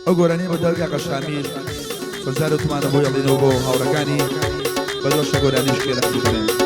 ئەو گۆرانەی بە دەرگا قەشامیر هەزار تومانە بۆ یەڵێنەوە بۆ هاوڕەکانی بە دۆشە گۆرانیش کێرە بکەن.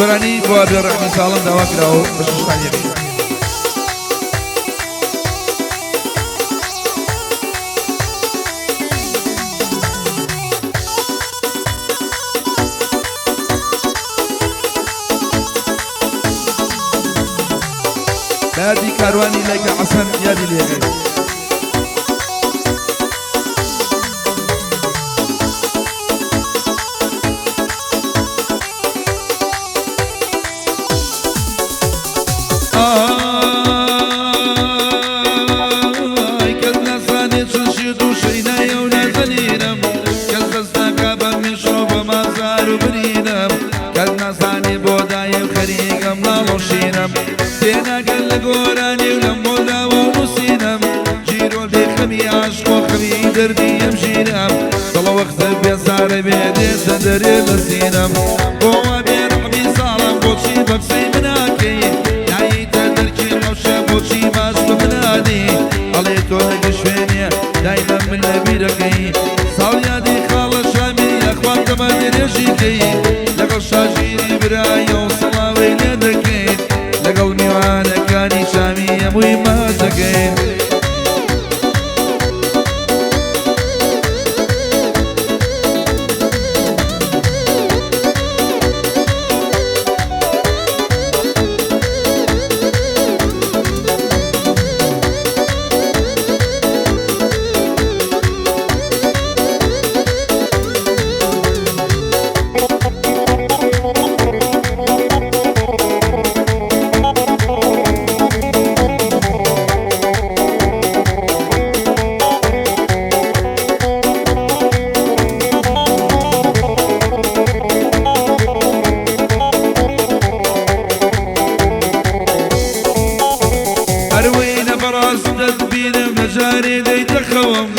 گۆرانی بۆ ئابێڕەحمی ساڵم داوا کراوە بە ششتانیەکەی بادی کاروانی لەگە حەسەن یادی لێگەی دري لسينم هو بيرحمي صالم بوشي بكسي مناكي نعيت دركي موشة بوشي ماسلو منادي عليتو لك شويني دايما من نبيركي صال يادي خالة شامي اخوان تمادي ريشيكي لقل شاجيري برايو صلاوي لدكي لقل ميوانا كاني شامي يموي ماتكي جاري دي تخوم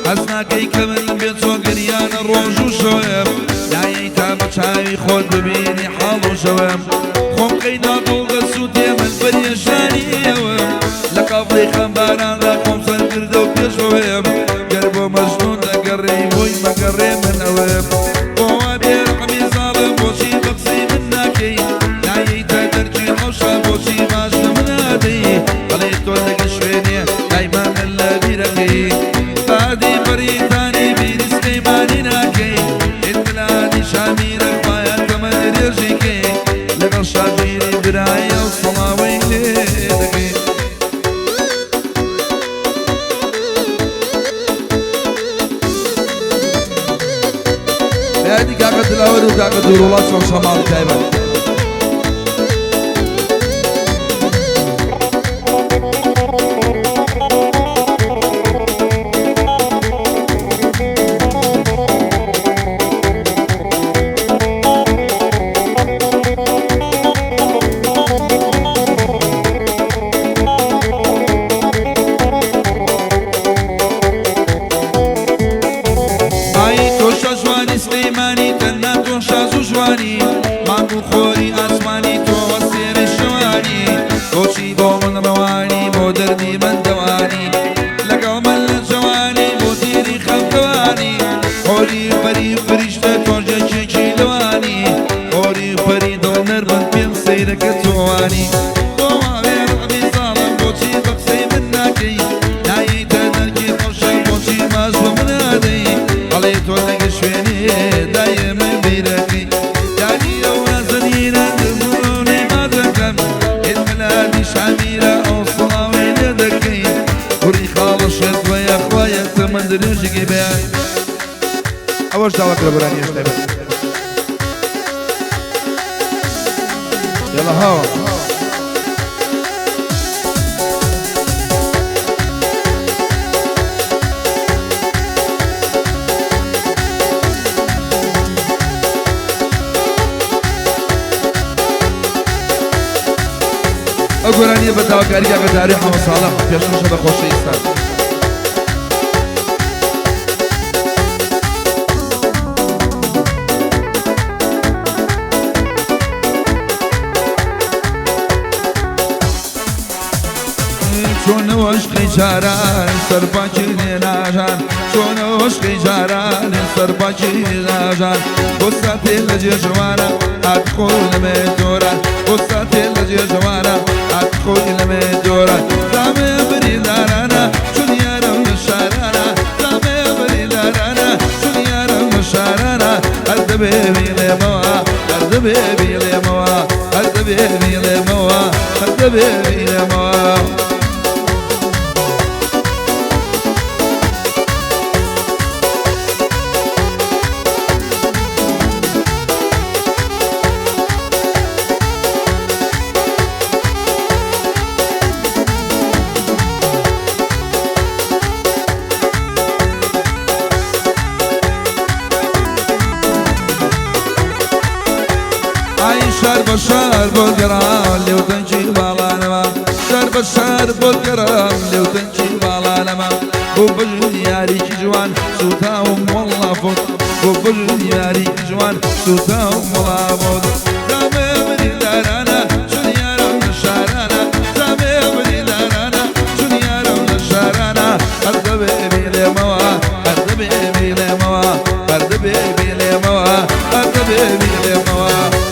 حسناكي كمن بيت وقريان الروج وشويم دايي تابت شاوي خود ببيني حال وشويم خوم قينا طول غسوتي من بريشاني يوم لقفلي خمباران لقوم سنقرد وبيشويم قربو مجنون لقري بوي ما قري من اويم وهو بيرقمي ظالم بوشي بقسي مناكي دايي تدرجي حوشا بوشي باش منادي قليتو لك شويني دايما من لبيرقي هادي بريتاني بين سليماني ناكي البلادي شاميرة خوايا كمان ريجيكي لغشا جيري برايا وصلاوي ليدكي هادي كاكا تلاوري وكاكا دورولات شو شمال تايبا سليماني تناتو شازو جواني مانگو خوري اسماني تو وسير الشواني بوشي بو من رواني بو دردي من دواني لقو من الجواني بو ديري خلقواني خوري فري فريشتا توجه شيشي لواني خوري فري دو نربن بين سيرك تواني بوا بير ابي ظالم بوشي بقسي مناكي نايي تدركي خوشي بوشي مازلو منادي قليتو لك شويني دايما بيرقي يعني لو نزلينا دموني ما تكلم الملابي شعبيرة أو صلاوي لدكي وري خالص ويا اخويا تمن درجي بيع أوش دعوك لبراني اشتغل يلا هوا أقولاني بدأ كاريكا بداري حمد صالح في الشاشة بخوشي إستان چون عشقی جاران سر باچی ناجان چون عشقی جاران سر باچی ناجان قصة الجوانا أدخل مدوران قصة الجوانا أدخل مدوران زمي بريدارانا شون يارم شارانا زمي بريدارانا شون يارم شارانا أرد بيبي لموا أرد بيبي لموا أرد بيبي لموا أرد بيبي لموا شرب الشرب والقرام لو تنجي بالانما شرب الشرب والقرام لو تنجي بالانما بوبل ياري جوان سوتاهم والله فوت بوبل ياري جوان سوتاهم والله فوت زمي بدي دارانا شون يارم الشارانا زمي بدي دارانا شون يارم الشارانا أرد بيبي لموا أرد بيبي لموا أرد بيبي لموا أرد بيبي لموا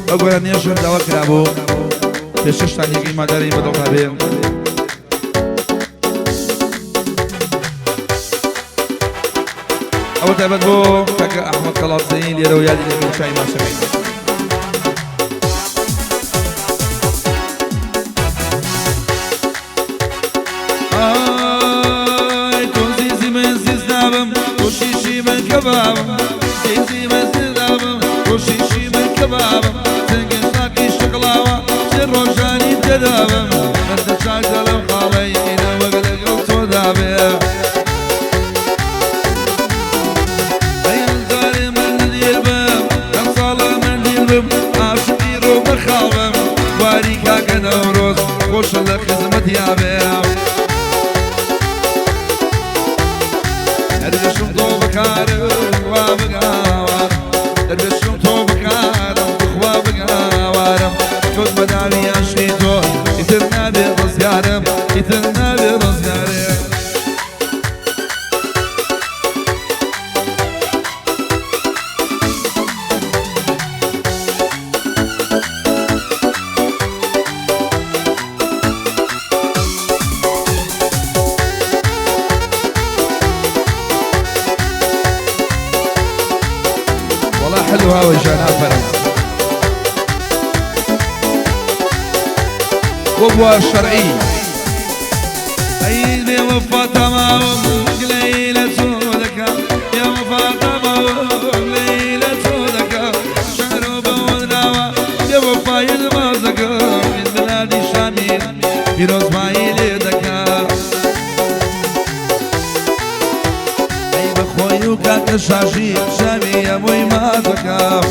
أقول أن يشهد دوك لابو تششت عن يجي مداري بدو خبير أبو تابد بو كاكا أحمد خلاص زين ليرو يالي لكي شاي ما سمعين زابم وشيشي من كبابم تيزي من زابم وشيشي من كبابم تنقل ساقي شقلاوة سر وجاني تدابم انت شاكل الخالي إلى وقلق الصدابي أي الزاري من ديلبم ينصال من ديلبم عاشقي روب خالبم واريكا كنوروس خوش لخدمت يابم دربشم تو بکارم خوا بگاوارم دربشم تو بکارم خوا بگاوارم کد بداوی عشقی تو ایتر نبی رزگارم ایتر نبی رزگارم حلوها وجانا فرم وابوها الشرعي أيد يا وفا تمام ليلة سودك يا وفا تمام ليلة سودك شهر بودناوة يا وفا يلمازك من بلاد الشامي في روز ما يليدك أي بخوي وكاك الشاشي شامي يا موي ما تكاف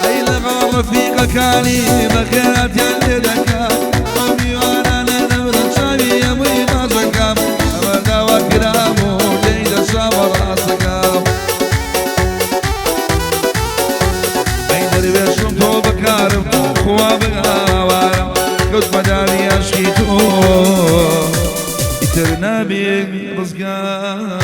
أي لغا رفيق كاني بخيرات يلدك أمي وانا نبرة شامي يا موي ما تكاف أبدا وكرامو جيد الشامر أسكاف أي دربشم تو بكارم خوا بغاوارم كنت مداري أشكيتو يترنا بيك رزقاري